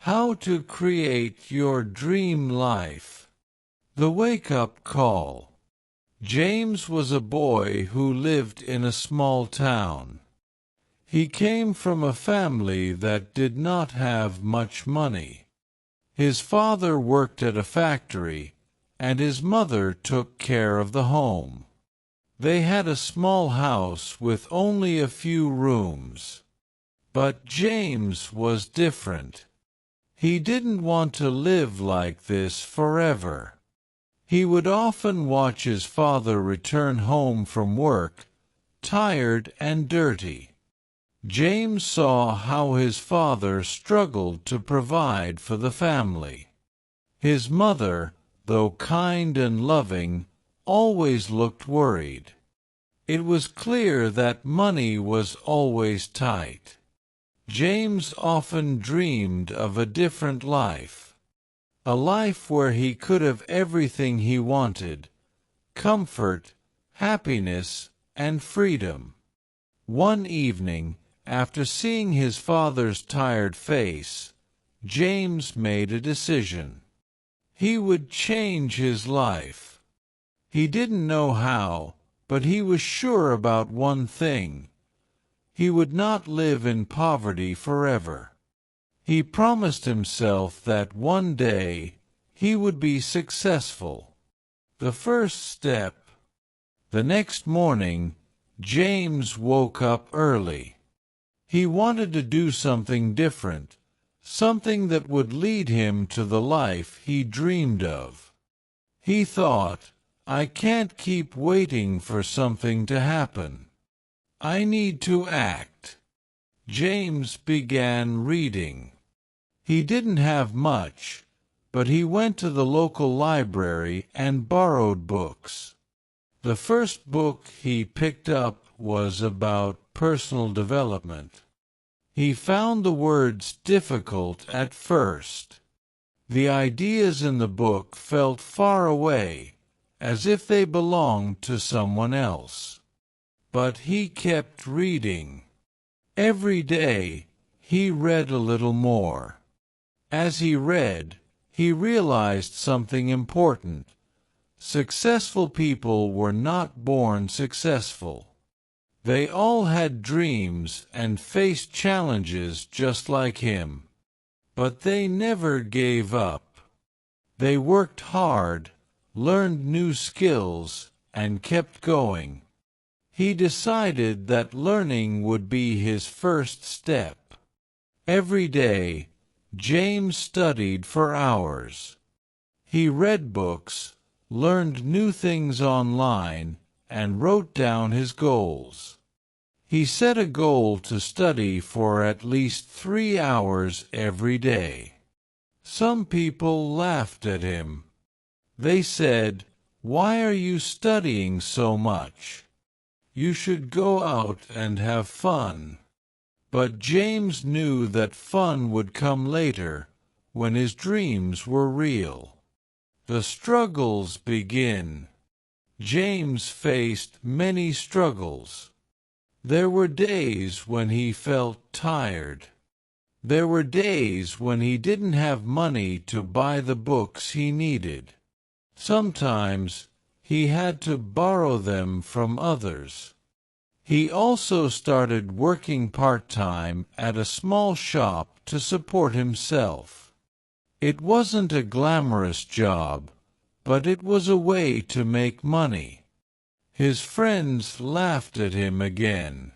How to create your dream life. The wake-up call. James was a boy who lived in a small town. He came from a family that did not have much money. His father worked at a factory, and his mother took care of the home. They had a small house with only a few rooms. But James was different. He didn't want to live like this forever. He would often watch his father return home from work, tired and dirty. James saw how his father struggled to provide for the family. His mother, though kind and loving, always looked worried. It was clear that money was always tight. James often dreamed of a different life. A life where he could have everything he wanted: comfort, happiness, and freedom. One evening, after seeing his father's tired face, James made a decision. He would change his life. He didn't know how, but he was sure about one thing: he would not live in poverty forever. He promised himself that one day he would be successful. The first step. The next morning, James woke up early. He wanted to do something different, something that would lead him to the life he dreamed of. He thought, "I can't keep waiting for something to happen. I need to act." James began reading. He didn't have much, but he went to the local library and borrowed books. The first book he picked up was about personal development. He found the words difficult at first. The ideas in the book felt far away, as if they belonged to someone else. But he kept reading. Every day, he read a little more. As he read, he realized something important. Successful people were not born successful. They all had dreams and faced challenges just like him. But they never gave up. They worked hard, learned new skills, and kept going. He decided that learning would be his first step. Every day, James studied for hours. He read books, learned new things online, and wrote down his goals. He set a goal to study for at least 3 hours every day. Some people laughed at him. They said, "Why are you studying so much? You should go out and have fun." But James knew that fun would come later, when his dreams were real. The struggles begin. James faced many struggles. There were days when he felt tired. There were days when he didn't have money to buy the books he needed. Sometimes he had to borrow them from others. He also started working part-time at a small shop to support himself. It wasn't a glamorous job, but it was a way to make money. His friends laughed at him again.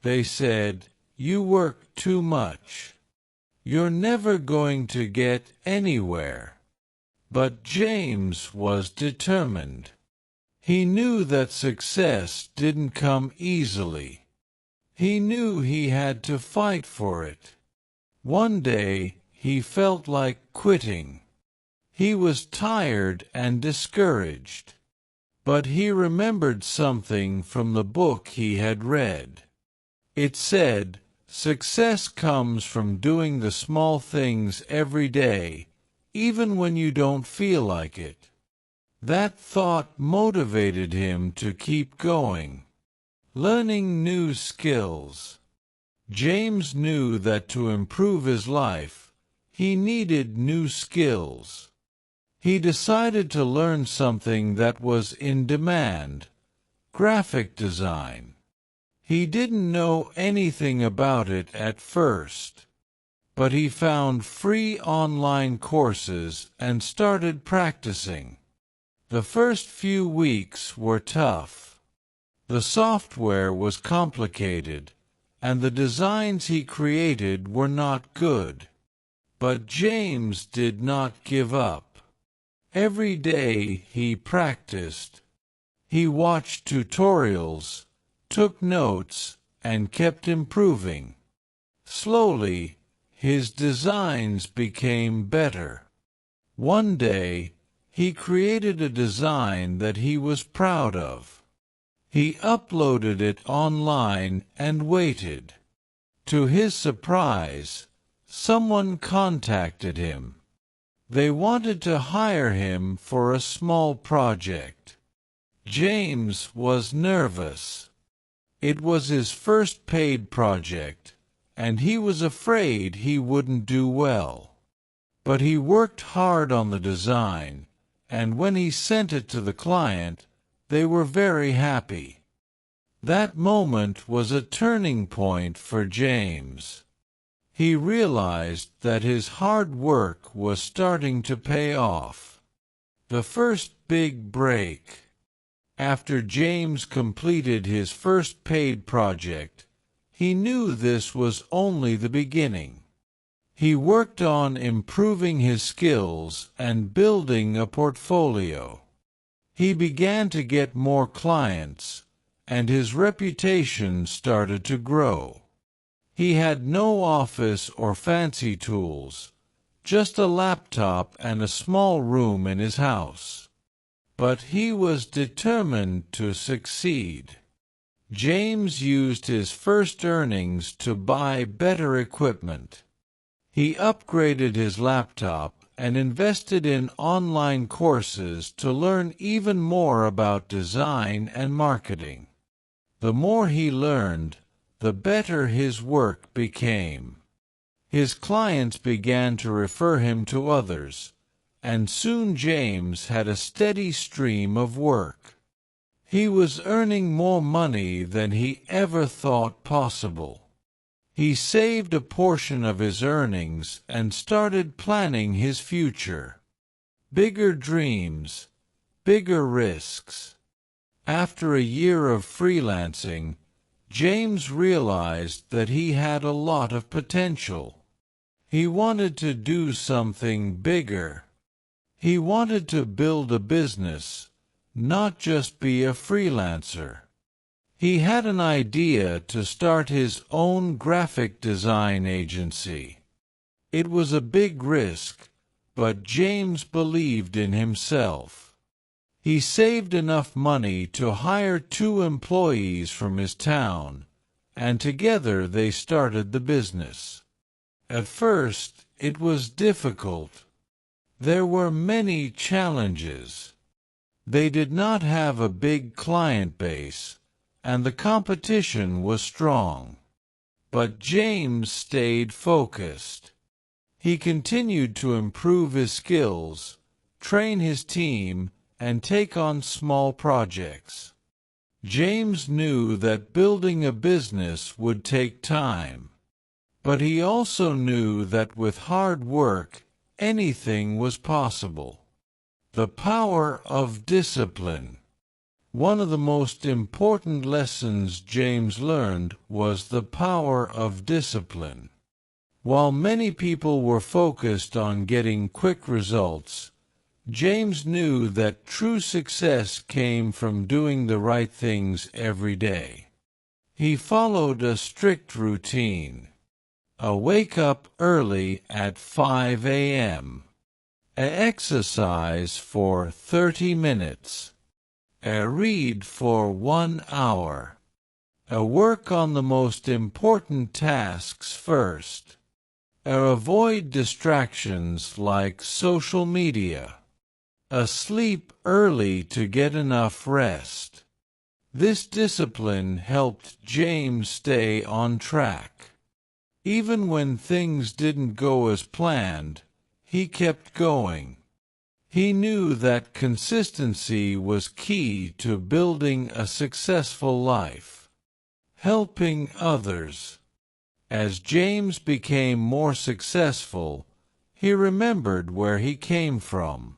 They said, "You work too much. You're never going to get anywhere." But James was determined. He knew that success didn't come easily. He knew he had to fight for it. One day, he felt like quitting. He was tired and discouraged. But he remembered something from the book he had read. It said, "Success comes from doing the small things every day, even when you don't feel like it." That thought motivated him to keep going. Learning new skills. James knew that to improve his life, He needed new skills. He decided to learn something that was in demand: graphic design. He didn't know anything about it at first, but he found free online courses and started practicing. The first few weeks were tough. The software was complicated, and the designs he created were not good. But James did not give up. Every day he practiced. He watched tutorials, took notes, and kept improving. Slowly, his designs became better. One day, he created a design that he was proud of. He uploaded it online and waited. To his surprise, someone contacted him. They wanted to hire him for a small project. James was nervous. It was his first paid project, and he was afraid he wouldn't do well. But he worked hard on the design, and when he sent it to the client, they were very happy. That moment was a turning point for James. He realized that his hard work was starting to pay off. The first big break. After James completed his first paid project, he knew this was only the beginning. He worked on improving his skills and building a portfolio. He began to get more clients, and his reputation started to grow. He had no office or fancy tools, just a laptop and a small room in his house. But he was determined to succeed. James used his first earnings to buy better equipment. He upgraded his laptop and invested in online courses to learn even more about design and marketing. The more he learned, the better his work became. His clients began to refer him to others, and soon James had a steady stream of work. He was earning more money than he ever thought possible. He saved a portion of his earnings and started planning his future. Bigger dreams, bigger risks. After a year of freelancing, James realized that he had a lot of potential. He wanted to do something bigger. He wanted to build a business, not just be a freelancer. He had an idea to start his own graphic design agency. It was a big risk, but James believed in himself. He saved enough money to hire 2 employees from his town, and together they started the business. At first, it was difficult. There were many challenges. They did not have a big client base, and the competition was strong. But James stayed focused. He continued to improve his skills, train his team, and take on small projects. James knew that building a business would take time. But he also knew that with hard work, anything was possible. The power of discipline. One of the most important lessons James learned was the power of discipline. While many people were focused on getting quick results, James knew that true success came from doing the right things every day. He followed a strict routine. A wake up early at 5 a.m. A exercise for 30 minutes. A read for 1 hour. A work on the most important tasks first. Avoid distractions like social media. Sleep early to get enough rest. This discipline helped James stay on track. Even when things didn't go as planned, he kept going. He knew that consistency was key to building a successful life. Helping others. As James became more successful, he remembered where he came from.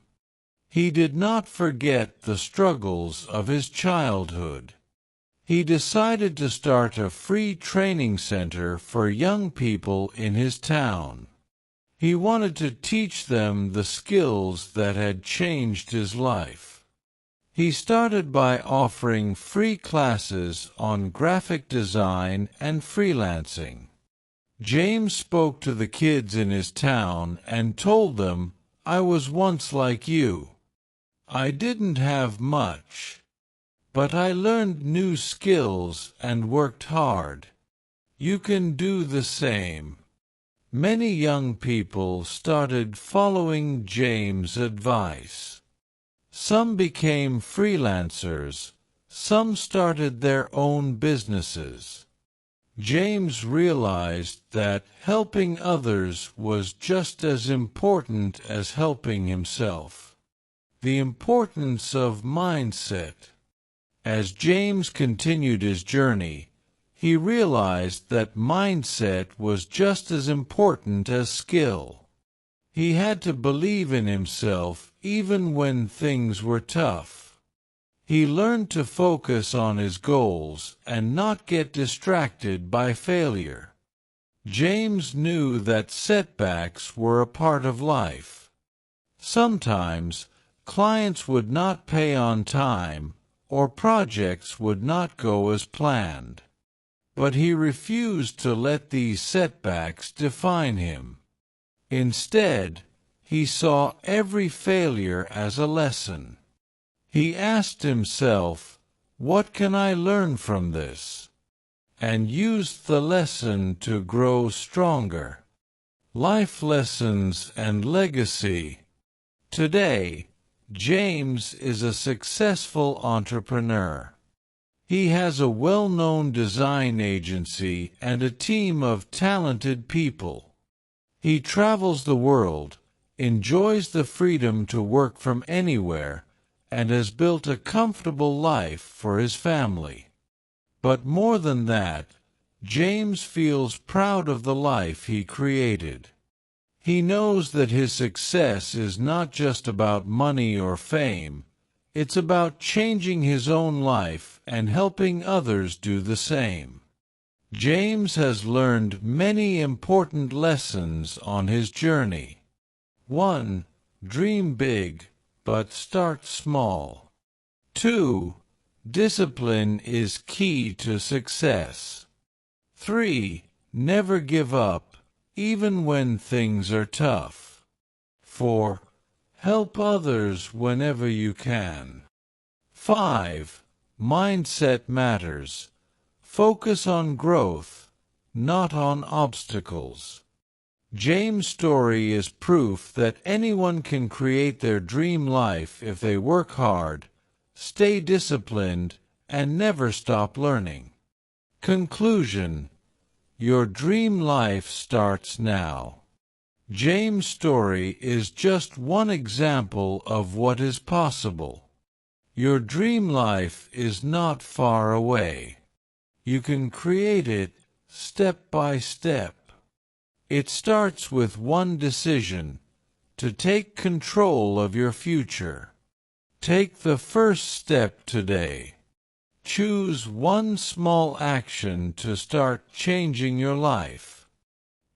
He did not forget the struggles of his childhood. He decided to start a free training center for young people in his town. He wanted to teach them the skills that had changed his life. He started by offering free classes on graphic design and freelancing. James spoke to the kids in his town and told them, "I was once like you. I didn't have much, but I learned new skills and worked hard. You can do the same." Many young people started following James' advice. Some became freelancers, some started their own businesses. James realized that helping others was just as important as helping himself. The importance of mindset. As James continued his journey, he realized that mindset was just as important as skill. He had to believe in himself even when things were tough. He learned to focus on his goals and not get distracted by failure. James knew that setbacks were a part of life. Sometimes, clients would not pay on time, or projects would not go as planned. But he refused to let these setbacks define him. Instead, he saw every failure as a lesson. He asked himself, "What can I learn from this?" and used the lesson to grow stronger. Life lessons and legacy. Today, James is a successful entrepreneur. He has a well-known design agency and a team of talented people. He travels the world, enjoys the freedom to work from anywhere, and has built a comfortable life for his family. But more than that, James feels proud of the life he created. He knows that his success is not just about money or fame. It's about changing his own life and helping others do the same. James has learned many important lessons on his journey. 1. Dream big, but start small. 2. Discipline is key to success. 3. Never give up, even when things are tough. 4. Help others whenever you can. 5. Mindset matters. Focus on growth, not on obstacles. James' story is proof that anyone can create their dream life if they work hard, stay disciplined, and never stop learning. Conclusion: your dream life starts now. James' story is just one example of what is possible. Your dream life is not far away. You can create it step by step. It starts with one decision: to take control of your future. Take the first step today. Choose one small action to start changing your life.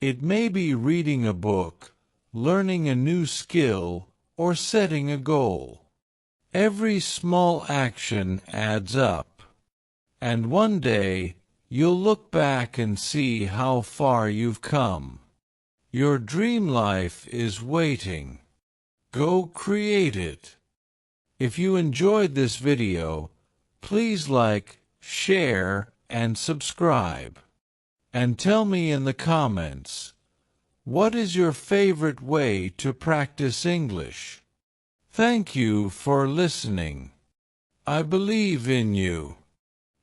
It may be reading a book, learning a new skill, or setting a goal. Every small action adds up. And one day, you'll look back and see how far you've come. Your dream life is waiting. Go create it. If you enjoyed this video, please like, share, and subscribe. And tell me in the comments, what is your favorite way to practice English? Thank you for listening. I believe in you.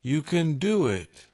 You can do it.